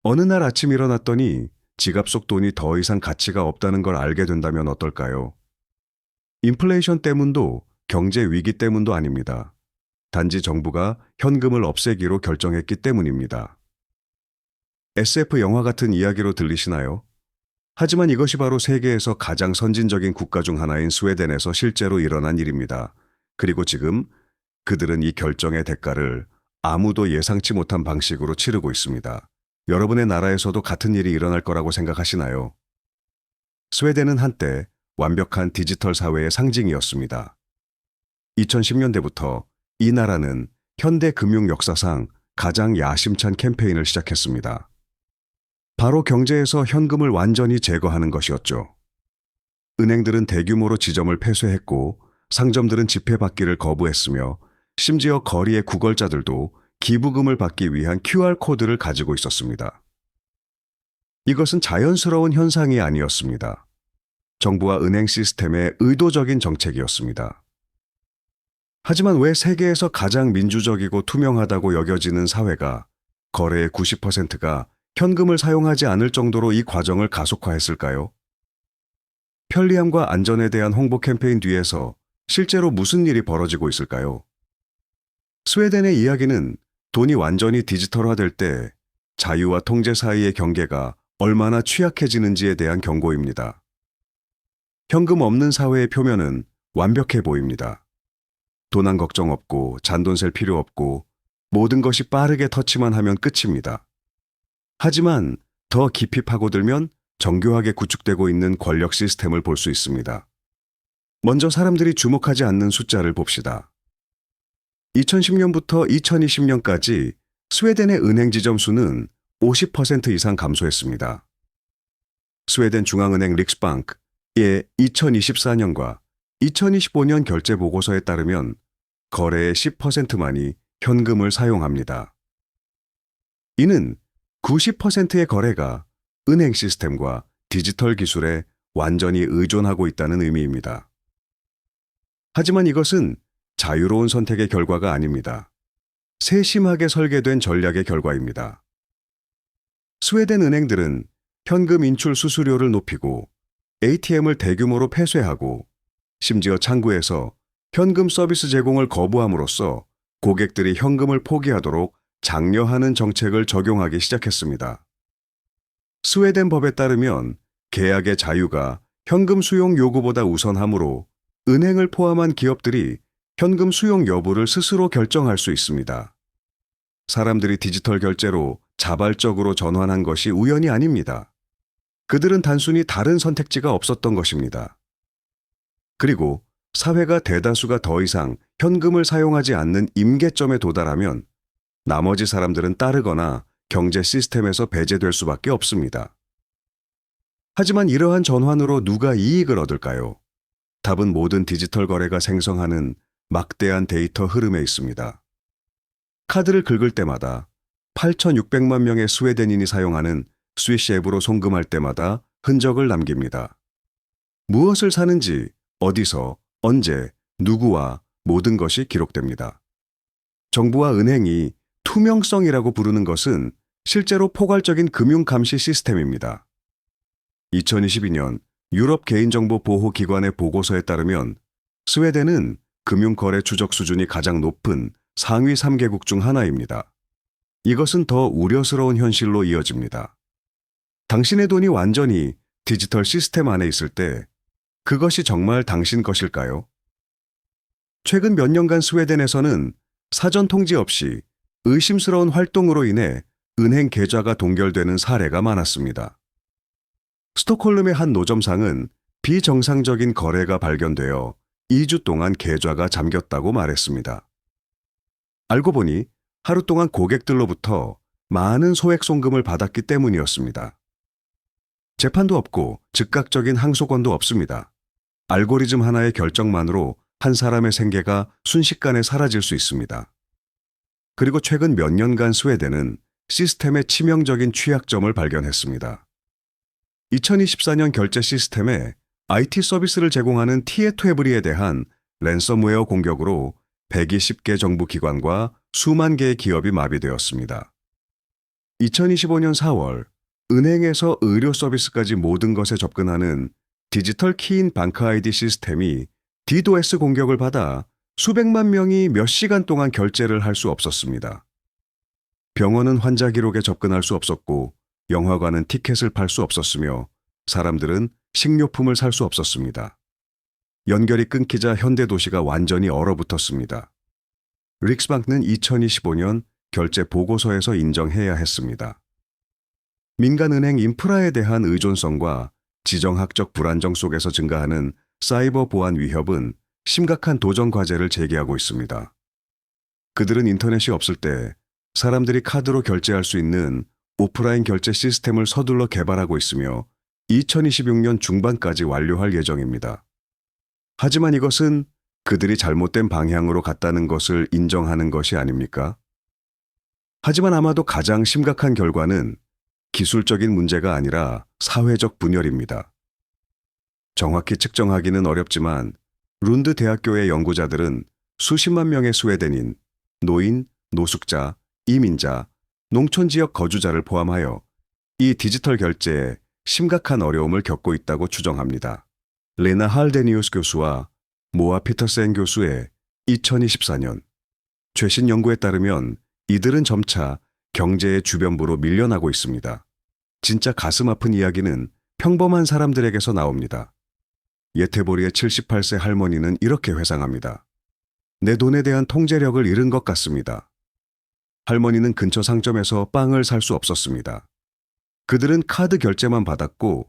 어느 날 아침 일어났더니 지갑 속 돈이 더 이상 가치가 없다는 걸 알게 된다면 어떨까요? 인플레이션 때문도 경제 위기 때문도 아닙니다. 단지 정부가 현금을 없애기로 결정했기 때문입니다. SF 영화 같은 이야기로 들리시나요? 하지만 이것이 바로 세계에서 가장 선진적인 국가 중 하나인 스웨덴에서 실제로 일어난 일입니다. 그리고 지금 그들은 이 결정의 대가를 아무도 예상치 못한 방식으로 치르고 있습니다. 여러분의 나라에서도 같은 일이 일어날 거라고 생각하시나요? 스웨덴은 한때 완벽한 디지털 사회의 상징이었습니다. 2010년대부터 이 나라는 현대 금융 역사상 가장 야심찬 캠페인을 시작했습니다. 바로 경제에서 현금을 완전히 제거하는 것이었죠. 은행들은 대규모로 지점을 폐쇄했고 상점들은 지폐 받기를 거부했으며 심지어 거리의 구걸자들도 기부금을 받기 위한 QR코드를 가지고 있었습니다. 이것은 자연스러운 현상이 아니었습니다. 정부와 은행 시스템의 의도적인 정책이었습니다. 하지만 왜 세계에서 가장 민주적이고 투명하다고 여겨지는 사회가 거래의 90%가 현금을 사용하지 않을 정도로 이 과정을 가속화했을까요? 편리함과 안전에 대한 홍보 캠페인 뒤에서 실제로 무슨 일이 벌어지고 있을까요? 스웨덴의 이야기는 돈이 완전히 디지털화될 때 자유와 통제 사이의 경계가 얼마나 취약해지는지에 대한 경고입니다. 현금 없는 사회의 표면은 완벽해 보입니다. 도난 걱정 없고 잔돈 셀 필요 없고 모든 것이 빠르게 터치만 하면 끝입니다. 하지만 더 깊이 파고들면 정교하게 구축되고 있는 권력 시스템을 볼 수 있습니다. 먼저 사람들이 주목하지 않는 숫자를 봅시다. 2010년부터 2020년까지 스웨덴의 은행 지점 수는 50% 이상 감소했습니다. 스웨덴 중앙은행 릭스방크의 2024년과 2025년 결제 보고서에 따르면 거래의 10%만이 현금을 사용합니다. 이는 90%의 거래가 은행 시스템과 디지털 기술에 완전히 의존하고 있다는 의미입니다. 하지만 이것은 자유로운 선택의 결과가 아닙니다. 세심하게 설계된 전략의 결과입니다. 스웨덴 은행들은 현금 인출 수수료를 높이고 ATM을 대규모로 폐쇄하고 심지어 창구에서 현금 서비스 제공을 거부함으로써 고객들이 현금을 포기하도록 장려하는 정책을 적용하기 시작했습니다. 스웨덴 법에 따르면 계약의 자유가 현금 수용 요구보다 우선하므로 은행을 포함한 기업들이 현금 수용 여부를 스스로 결정할 수 있습니다. 사람들이 디지털 결제로 자발적으로 전환한 것이 우연이 아닙니다. 그들은 단순히 다른 선택지가 없었던 것입니다. 그리고 사회가 대다수가 더 이상 현금을 사용하지 않는 임계점에 도달하면 나머지 사람들은 따르거나 경제 시스템에서 배제될 수밖에 없습니다. 하지만 이러한 전환으로 누가 이익을 얻을까요? 답은 모든 디지털 거래가 생성하는 막대한 데이터 흐름에 있습니다. 카드를 긁을 때마다 8,600만 명의 스웨덴인이 사용하는 스위시 앱으로 송금할 때마다 흔적을 남깁니다. 무엇을 사는지, 어디서, 언제, 누구와 모든 것이 기록됩니다. 정부와 은행이 투명성이라고 부르는 것은 실제로 포괄적인 금융 감시 시스템입니다. 2022년 유럽 개인정보보호기관의 보고서에 따르면 스웨덴은 금융거래 추적 수준이 가장 높은 상위 3개국 중 하나입니다. 이것은 더 우려스러운 현실로 이어집니다. 당신의 돈이 완전히 디지털 시스템 안에 있을 때 그것이 정말 당신 것일까요? 최근 몇 년간 스웨덴에서는 사전 통지 없이 의심스러운 활동으로 인해 은행 계좌가 동결되는 사례가 많았습니다. 스톡홀름의 한 노점상은 비정상적인 거래가 발견되어 2주 동안 계좌가 잠겼다고 말했습니다. 알고 보니 하루 동안 고객들로부터 많은 소액 송금을 받았기 때문이었습니다. 재판도 없고 즉각적인 항소권도 없습니다. 알고리즘 하나의 결정만으로 한 사람의 생계가 순식간에 사라질 수 있습니다. 그리고 최근 몇 년간 스웨덴은 시스템의 치명적인 취약점을 발견했습니다. 2024년 결제 시스템에 IT 서비스를 제공하는 티에토에브리에 대한 랜섬웨어 공격으로 120개 정부 기관과 수만 개의 기업이 마비되었습니다. 2025년 4월, 은행에서 의료 서비스까지 모든 것에 접근하는 디지털 키인 방크 아이디 시스템이 DDoS 공격을 받아 수백만 명이 몇 시간 동안 결제를 할 수 없었습니다. 병원은 환자 기록에 접근할 수 없었고, 영화관은 티켓을 팔 수 없었으며, 사람들은 식료품을 살 수 없었습니다. 연결이 끊기자 현대 도시가 완전히 얼어붙었습니다. 릭스방크는 2025년 결제 보고서에서 인정해야 했습니다. 민간은행 인프라에 대한 의존성과 지정학적 불안정 속에서 증가하는 사이버 보안 위협은 심각한 도전 과제를 제기하고 있습니다. 그들은 인터넷이 없을 때 사람들이 카드로 결제할 수 있는 오프라인 결제 시스템을 서둘러 개발하고 있으며 2026년 중반까지 완료할 예정입니다. 하지만 이것은 그들이 잘못된 방향으로 갔다는 것을 인정하는 것이 아닙니까? 하지만 아마도 가장 심각한 결과는 기술적인 문제가 아니라 사회적 분열입니다. 정확히 측정하기는 어렵지만 룬드 대학교의 연구자들은 수십만 명의 스웨덴인, 노인, 노숙자, 이민자, 농촌 지역 거주자를 포함하여 이 디지털 결제에 심각한 어려움을 겪고 있다고 추정합니다. 레나 할데니우스 교수와 모아 피터센 교수의 2024년 최신 연구에 따르면 이들은 점차 경제의 주변부로 밀려나고 있습니다. 진짜 가슴 아픈 이야기는 평범한 사람들에게서 나옵니다. 예테보리의 78세 할머니는 이렇게 회상합니다. 내 돈에 대한 통제력을 잃은 것 같습니다. 할머니는 근처 상점에서 빵을 살 수 없었습니다. 그들은 카드 결제만 받았고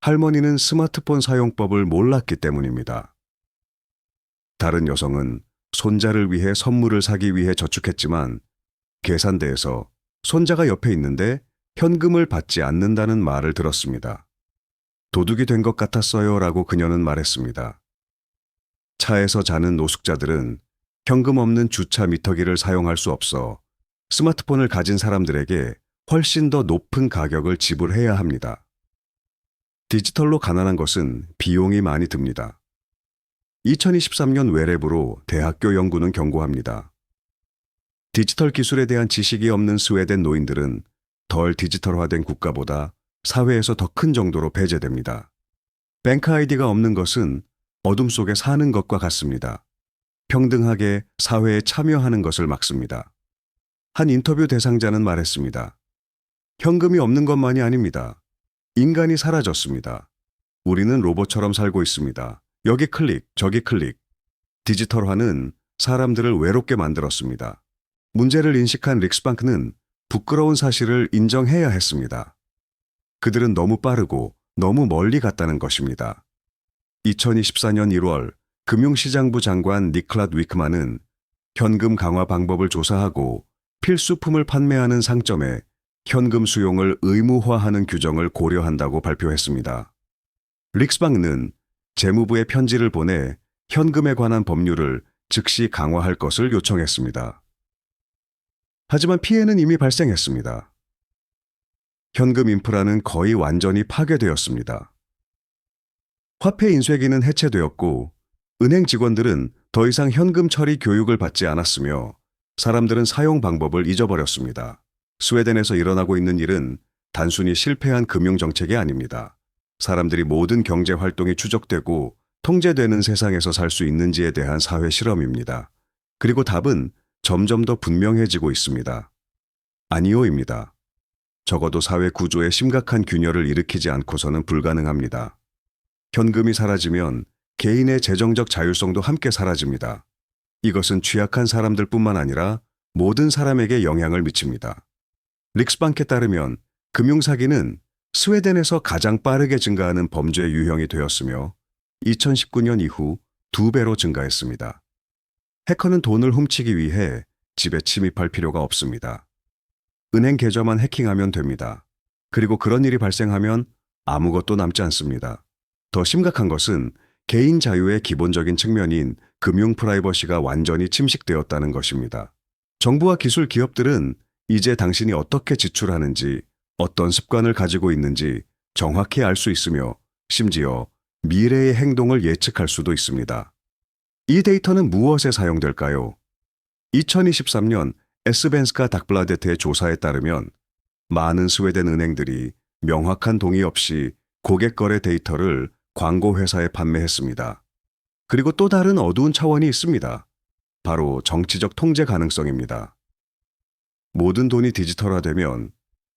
할머니는 스마트폰 사용법을 몰랐기 때문입니다. 다른 여성은 손자를 위해 선물을 사기 위해 저축했지만 계산대에서 손자가 옆에 있는데 현금을 받지 않는다는 말을 들었습니다. 도둑이 된 것 같았어요 라고 그녀는 말했습니다. 차에서 자는 노숙자들은 현금 없는 주차 미터기를 사용할 수 없어 스마트폰을 가진 사람들에게 훨씬 더 높은 가격을 지불해야 합니다. 디지털로 가난한 것은 비용이 많이 듭니다. 2023년 외래부로 대학교 연구는 경고합니다. 디지털 기술에 대한 지식이 없는 스웨덴 노인들은 덜 디지털화된 국가보다 사회에서 더 큰 정도로 배제됩니다. 뱅크 아이디가 없는 것은 어둠 속에 사는 것과 같습니다. 평등하게 사회에 참여하는 것을 막습니다. 한 인터뷰 대상자는 말했습니다. 현금이 없는 것만이 아닙니다. 인간이 사라졌습니다. 우리는 로봇처럼 살고 있습니다. 여기 클릭, 저기 클릭. 디지털화는 사람들을 외롭게 만들었습니다. 문제를 인식한 릭스방크는 부끄러운 사실을 인정해야 했습니다. 그들은 너무 빠르고 너무 멀리 갔다는 것입니다. 2024년 1월 금융시장부 장관 니클랏 위크만은 현금 강화 방법을 조사하고 필수품을 판매하는 상점에 현금 수용을 의무화하는 규정을 고려한다고 발표했습니다. 릭스방크는 재무부에 편지를 보내 현금에 관한 법률을 즉시 강화할 것을 요청했습니다. 하지만 피해는 이미 발생했습니다. 현금 인프라는 거의 완전히 파괴되었습니다. 화폐 인쇄기는 해체되었고 은행 직원들은 더 이상 현금 처리 교육을 받지 않았으며 사람들은 사용 방법을 잊어버렸습니다. 스웨덴에서 일어나고 있는 일은 단순히 실패한 금융정책이 아닙니다. 사람들이 모든 경제 활동이 추적되고 통제되는 세상에서 살 수 있는지에 대한 사회 실험입니다. 그리고 답은 점점 더 분명해지고 있습니다. 아니오입니다. 적어도 사회 구조에 심각한 균열을 일으키지 않고서는 불가능합니다. 현금이 사라지면 개인의 재정적 자율성도 함께 사라집니다. 이것은 취약한 사람들뿐만 아니라 모든 사람에게 영향을 미칩니다. 릭스방크에 따르면 금융사기는 스웨덴에서 가장 빠르게 증가하는 범죄 유형이 되었으며 2019년 이후 2배로 증가했습니다. 해커는 돈을 훔치기 위해 집에 침입할 필요가 없습니다. 은행 계좌만 해킹하면 됩니다. 그리고 그런 일이 발생하면 아무것도 남지 않습니다. 더 심각한 것은 개인 자유의 기본적인 측면인 금융 프라이버시가 완전히 침식되었다는 것입니다. 정부와 기술 기업들은 이제 당신이 어떻게 지출하는지, 어떤 습관을 가지고 있는지 정확히 알 수 있으며 심지어 미래의 행동을 예측할 수도 있습니다. 이 데이터는 무엇에 사용될까요? 2023년 에스벤스카 닥블라데트의 조사에 따르면 많은 스웨덴 은행들이 명확한 동의 없이 고객 거래 데이터를 광고 회사에 판매했습니다. 그리고 또 다른 어두운 차원이 있습니다. 바로 정치적 통제 가능성입니다. 모든 돈이 디지털화되면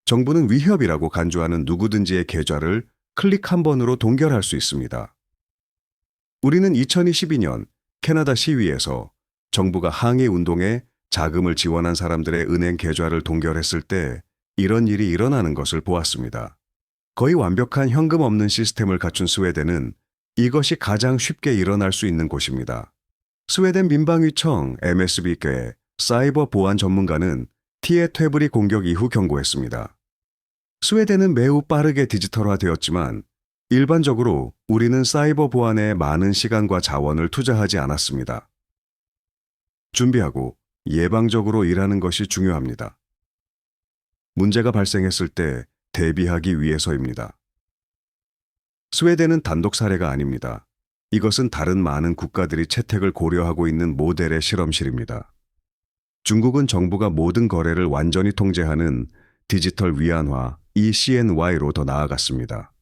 정부는 위협이라고 간주하는 누구든지의 계좌를 클릭 한 번으로 동결할 수 있습니다. 우리는 2022년 캐나다 시위에서 정부가 항의 운동에 자금을 지원한 사람들의 은행 계좌를 동결했을 때 이런 일이 일어나는 것을 보았습니다. 거의 완벽한 현금 없는 시스템을 갖춘 스웨덴은 이것이 가장 쉽게 일어날 수 있는 곳입니다. 스웨덴 민방위청 MSB의 사이버 보안 전문가는 티에 퇴브리 공격 이후 경고했습니다. 스웨덴은 매우 빠르게 디지털화되었지만 일반적으로 우리는 사이버 보안에 많은 시간과 자원을 투자하지 않았습니다. 준비하고 예방적으로 일하는 것이 중요합니다. 문제가 발생했을 때 대비하기 위해서입니다. 스웨덴은 단독 사례가 아닙니다. 이것은 다른 많은 국가들이 채택을 고려하고 있는 모델의 실험실입니다. 중국은 정부가 모든 거래를 완전히 통제하는 디지털 위안화 ECNY로 더 나아갔습니다.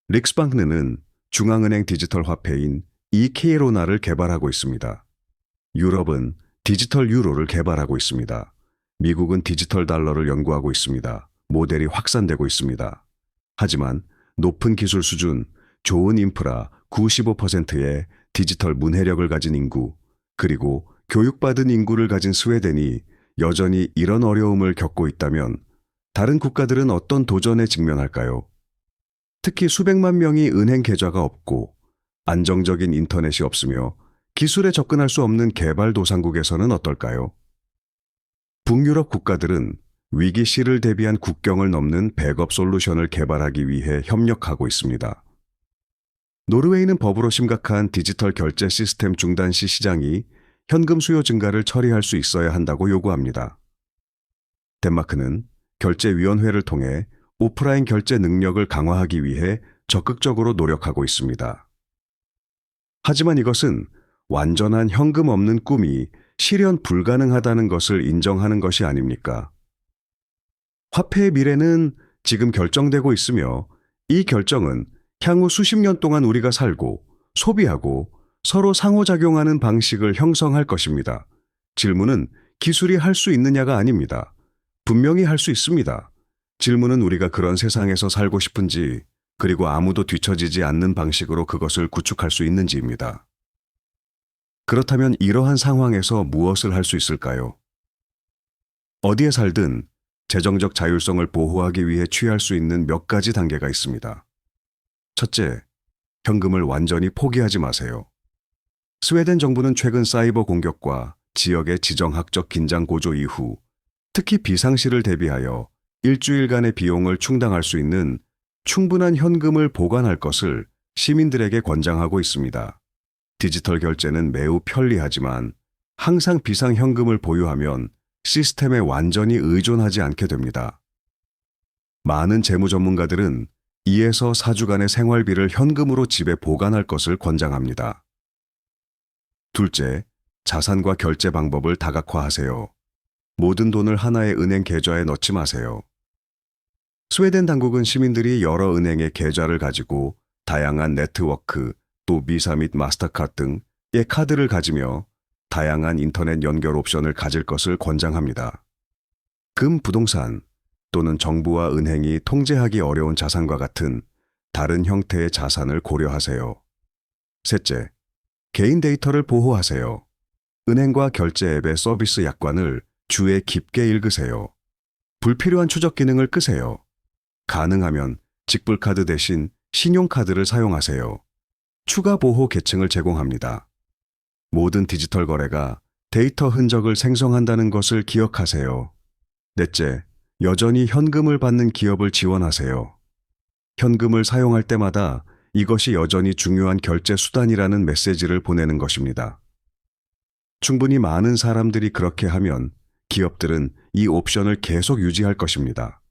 릭스방크는 중앙은행 디지털 화폐인 이케로나를 개발하고 있습니다. 유럽은 디지털 유로를 개발하고 있습니다. 미국은 디지털 달러를 연구하고 있습니다. 모델이 확산되고 있습니다. 하지만 높은 기술 수준, 좋은 인프라, 95%의 디지털 문해력을 가진 인구, 그리고 교육받은 인구를 가진 스웨덴이 여전히 이런 어려움을 겪고 있다면 다른 국가들은 어떤 도전에 직면할까요? 특히 수백만 명이 은행 계좌가 없고 안정적인 인터넷이 없으며 기술에 접근할 수 없는 개발도상국에서는 어떨까요? 북유럽 국가들은 위기 시를 대비한 국경을 넘는 백업 솔루션을 개발하기 위해 협력하고 있습니다. 노르웨이는 법으로 심각한 디지털 결제 시스템 중단 시 시장이 현금 수요 증가를 처리할 수 있어야 한다고 요구합니다. 덴마크는 결제위원회를 통해 오프라인 결제 능력을 강화하기 위해 적극적으로 노력하고 있습니다. 하지만 이것은 완전한 현금 없는 꿈이 실현 불가능하다는 것을 인정하는 것이 아닙니까? 화폐의 미래는 지금 결정되고 있으며 이 결정은 향후 수십 년 동안 우리가 살고 소비하고 서로 상호작용하는 방식을 형성할 것입니다. 질문은 기술이 할 수 있느냐가 아닙니다. 분명히 할 수 있습니다. 질문은 우리가 그런 세상에서 살고 싶은지, 그리고 아무도 뒤처지지 않는 방식으로 그것을 구축할 수 있는지입니다. 그렇다면 이러한 상황에서 무엇을 할 수 있을까요? 어디에 살든 재정적 자율성을 보호하기 위해 취할 수 있는 몇 가지 단계가 있습니다. 첫째, 현금을 완전히 포기하지 마세요. 스웨덴 정부는 최근 사이버 공격과 지역의 지정학적 긴장 고조 이후 특히 비상시를 대비하여 일주일간의 비용을 충당할 수 있는 충분한 현금을 보관할 것을 시민들에게 권장하고 있습니다. 디지털 결제는 매우 편리하지만 항상 비상 현금을 보유하면 시스템에 완전히 의존하지 않게 됩니다. 많은 재무 전문가들은 2에서 4주간의 생활비를 현금으로 집에 보관할 것을 권장합니다. 둘째, 자산과 결제 방법을 다각화하세요. 모든 돈을 하나의 은행 계좌에 넣지 마세요. 스웨덴 당국은 시민들이 여러 은행의 계좌를 가지고 다양한 네트워크, 또 미사 및 마스터카드 등의 카드를 가지며 다양한 인터넷 연결 옵션을 가질 것을 권장합니다. 금, 부동산 또는 정부와 은행이 통제하기 어려운 자산과 같은 다른 형태의 자산을 고려하세요. 셋째, 개인 데이터를 보호하세요. 은행과 결제 앱의 서비스 약관을 주에 깊게 읽으세요. 불필요한 추적 기능을 끄세요. 가능하면 직불카드 대신 신용카드를 사용하세요. 추가 보호 계층을 제공합니다. 모든 디지털 거래가 데이터 흔적을 생성한다는 것을 기억하세요. 넷째, 여전히 현금을 받는 기업을 지원하세요. 현금을 사용할 때마다 이것이 여전히 중요한 결제 수단이라는 메시지를 보내는 것입니다. 충분히 많은 사람들이 그렇게 하면 기업들은 이 옵션을 계속 유지할 것입니다.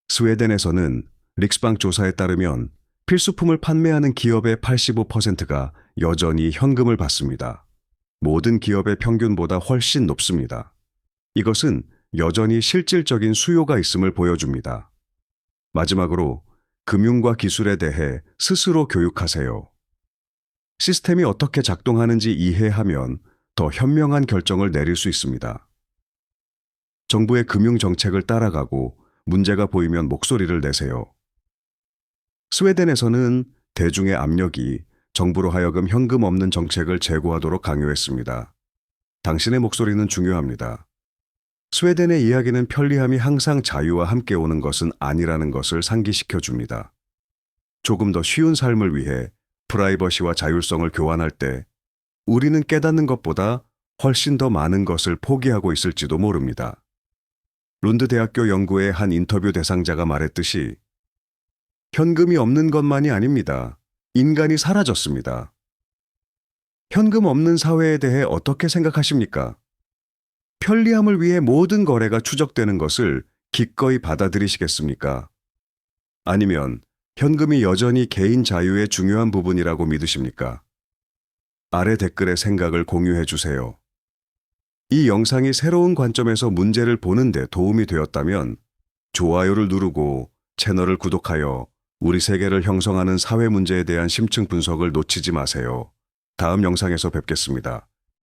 스웨덴에서는 릭스방 조사에 따르면 필수품을 판매하는 기업의 85%가 여전히 현금을 받습니다. 모든 기업의 평균보다 훨씬 높습니다. 이것은 여전히 실질적인 수요가 있음을 보여줍니다. 마지막으로 금융과 기술에 대해 스스로 교육하세요. 시스템이 어떻게 작동하는지 이해하면 더 현명한 결정을 내릴 수 있습니다. 정부의 금융 정책을 따라가고 문제가 보이면 목소리를 내세요. 스웨덴에서는 대중의 압력이 정부로 하여금 현금 없는 정책을 제고하도록 강요했습니다. 당신의 목소리는 중요합니다. 스웨덴의 이야기는 편리함이 항상 자유와 함께 오는 것은 아니라는 것을 상기시켜 줍니다. 조금 더 쉬운 삶을 위해 프라이버시와 자율성을 교환할 때 우리는 깨닫는 것보다 훨씬 더 많은 것을 포기하고 있을지도 모릅니다. 룬드 대학교 연구의 한 인터뷰 대상자가 말했듯이 현금이 없는 것만이 아닙니다. 인간이 사라졌습니다. 현금 없는 사회에 대해 어떻게 생각하십니까? 편리함을 위해 모든 거래가 추적되는 것을 기꺼이 받아들이시겠습니까? 아니면 현금이 여전히 개인 자유의 중요한 부분이라고 믿으십니까? 아래 댓글에 생각을 공유해 주세요. 이 영상이 새로운 관점에서 문제를 보는데 도움이 되었다면 좋아요를 누르고 채널을 구독하여 우리 세계를 형성하는 사회 문제에 대한 심층 분석을 놓치지 마세요. 다음 영상에서 뵙겠습니다.